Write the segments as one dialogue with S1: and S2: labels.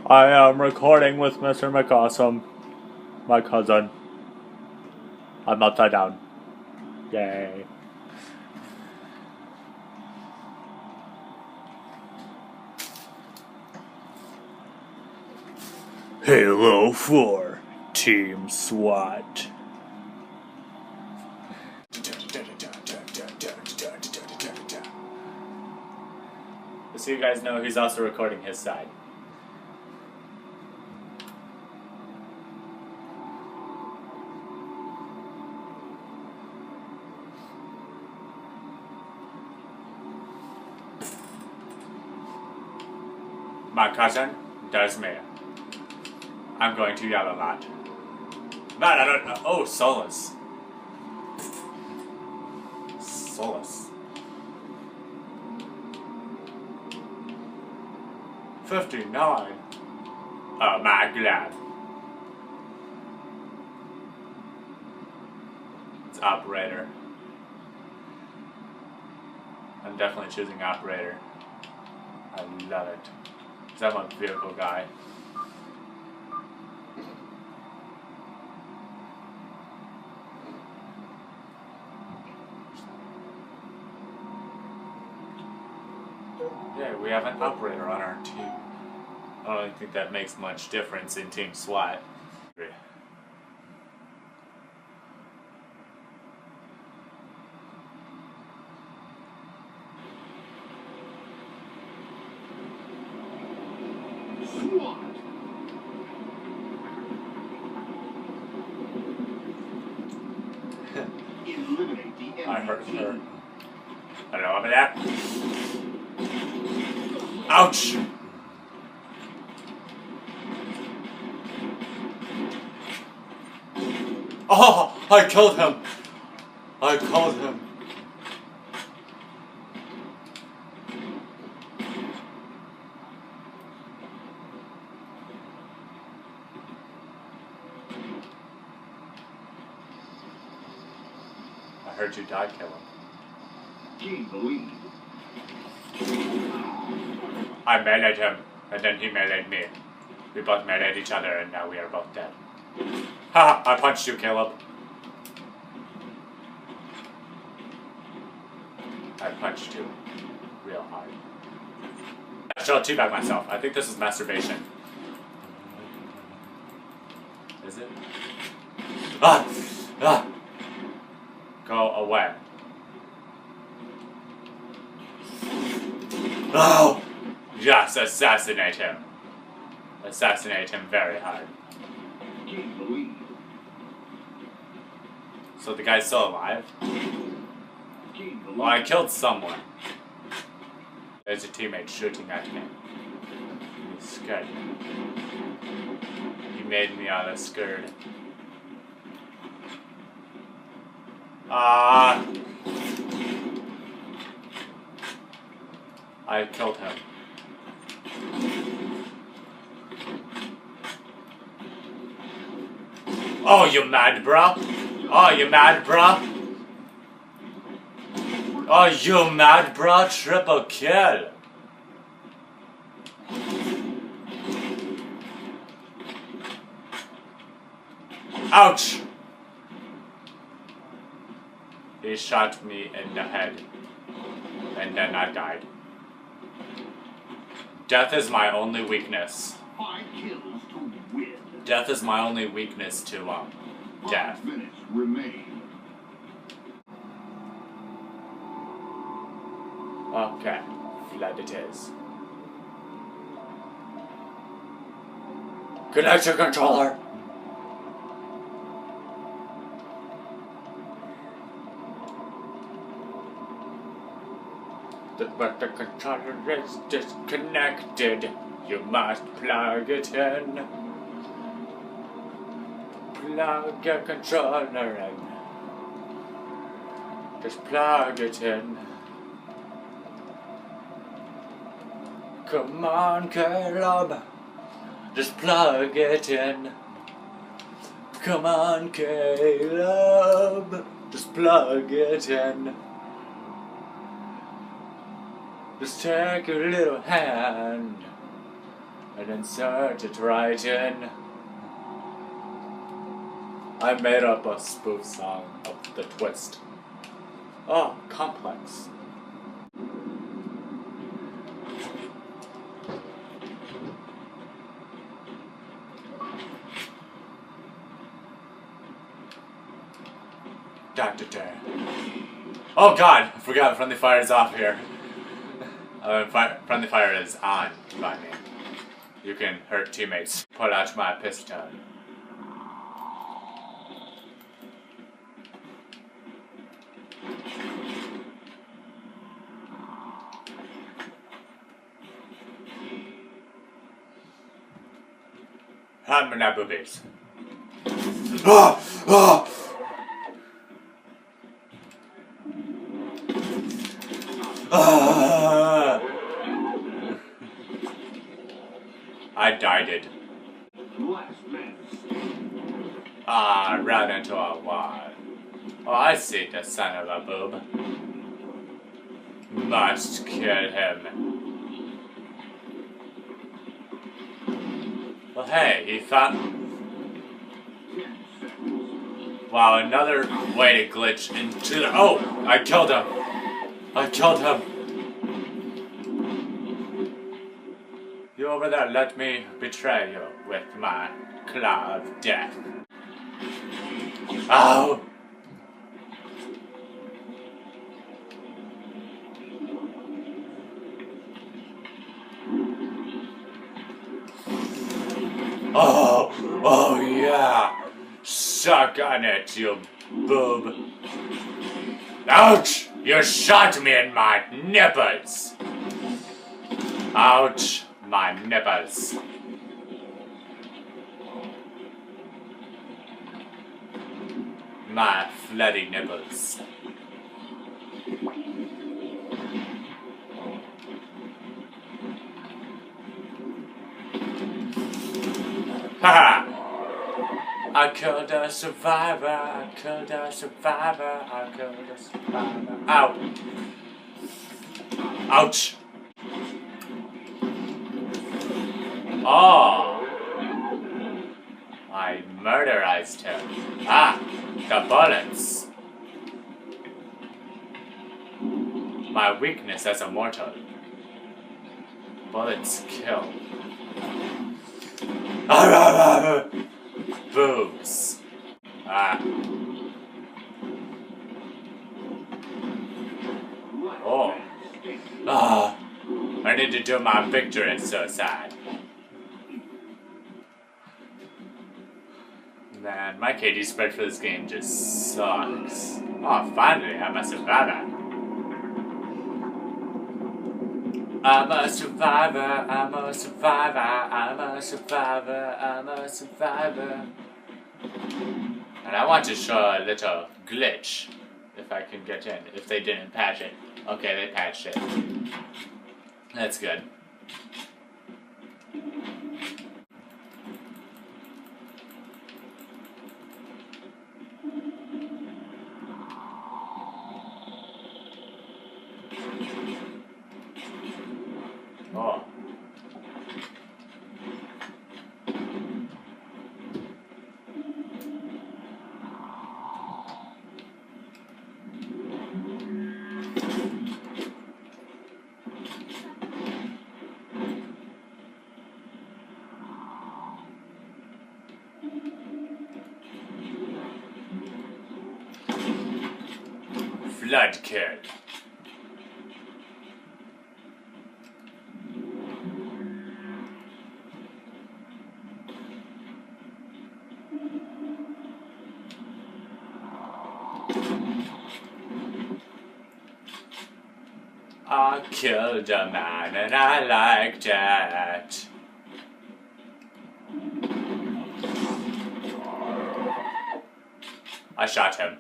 S1: I am recording with Mr. McAwesome, my cousin. I'm upside down. Yay. Halo 4, Team SWAT. So you guys know he's also recording his side. My cousin does me. I'm going to yell a lot. Man, I don't know. Oh, Solus. Solus. 59. Oh my god. It's operator. I'm definitely choosing operator. I love it. Because I'm a vehicle guy. Yeah, we have an operator on our team. I don't really think that makes much difference in Team SWAT. I hurt her. I don't know about that. Ouch! Oh! I killed him! I killed him. I heard you die, kill him. I meleeed him, and then he meleeed me. We both meleeed each other, and now we are both dead. Haha, I punched you, Caleb. I punched you real hard. I shall teabag myself. I think this is masturbation. Is it? Ah! Ah! Go away. Oh! Yes, assassinate him. Assassinate him very hard. So the guy's still alive? Well, I killed someone. There's a teammate shooting at me. He scared me. He made me all scared. I killed him. Oh, you mad, bro? Oh, you mad, bro? Oh, you mad, bro? Triple kill. Ouch! He shot me in the head. And then I died. Death is my only weakness.
S2: 5 kills to win.
S1: Death is my only weakness to, death.
S2: 5 minutes remain.
S1: Okay, flood it is. Connect your controller! But the controller is disconnected. You must plug it in. Plug your controller in. Just plug it in. Come on, Caleb. Just plug it in. Come on, Caleb. Just plug it in. Just take your little hand and insert it right in. I made up a spoof song of the twist. Oh, complex. Dr. Dare. Oh god, I forgot friendly fire is off here. Friendly fire is on by me. You can hurt teammates. Pull out my pistol. Hand me my boobies. Ah! Ah! Ah! I died it. Ah, ran into a wall. Oh, I see the son of a boob. Must kill him. Well, hey, he thought... Wow, another way to glitch into the... Oh! I killed him! I killed him! You over there, let me betray you with my claw of death. Ow! Oh! Oh yeah! Suck on it, you boob. Ouch! You shot me in my nipples! Ouch! My nipples. My floody nipples. Haha! I killed a survivor, I killed a survivor, I killed a survivor. Ow! Ouch! Oh! I murderized him. Ah! The bullets! My weakness as a mortal. Bullets kill. Boobs. Ah. Oh. Ah. I need to do my victory suicide. Man, my KD spread for this game just sucks. Oh, finally, I'm a survivor. I'm a survivor, I'm a survivor, I'm a survivor, I'm a survivor. And I want to show a little glitch, if I can get in, if they didn't patch it. Okay, they patched it. That's good. Oh. Flood kill. I killed a man and I liked it. I shot him.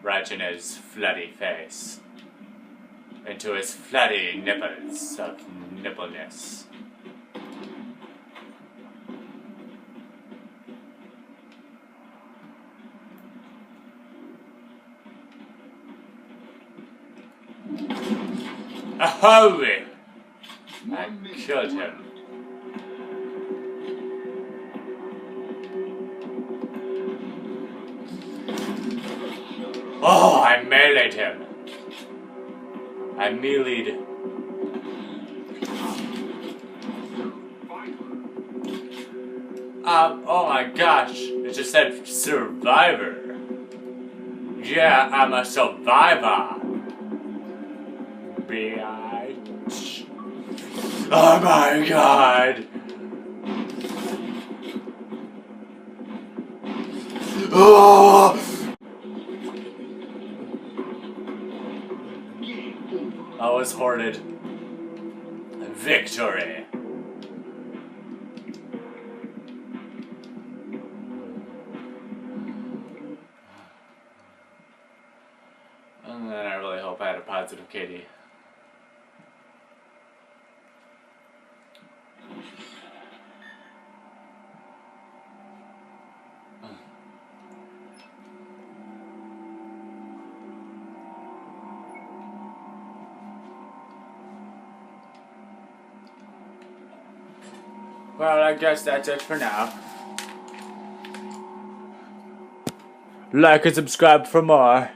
S1: Right in his floody face. Into his floody nipples of nippleness. Ahoy! I killed him. Oh, I meleeed him. I meleeed. Oh my gosh, it just said survivor. Yeah, I'm a survivor. Bitch. Oh my god. Oh! I was hoarded. Victory. And then I really hope I had a positive KD. Well, I guess that's it for now. Like and subscribe for more.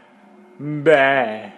S1: Bye.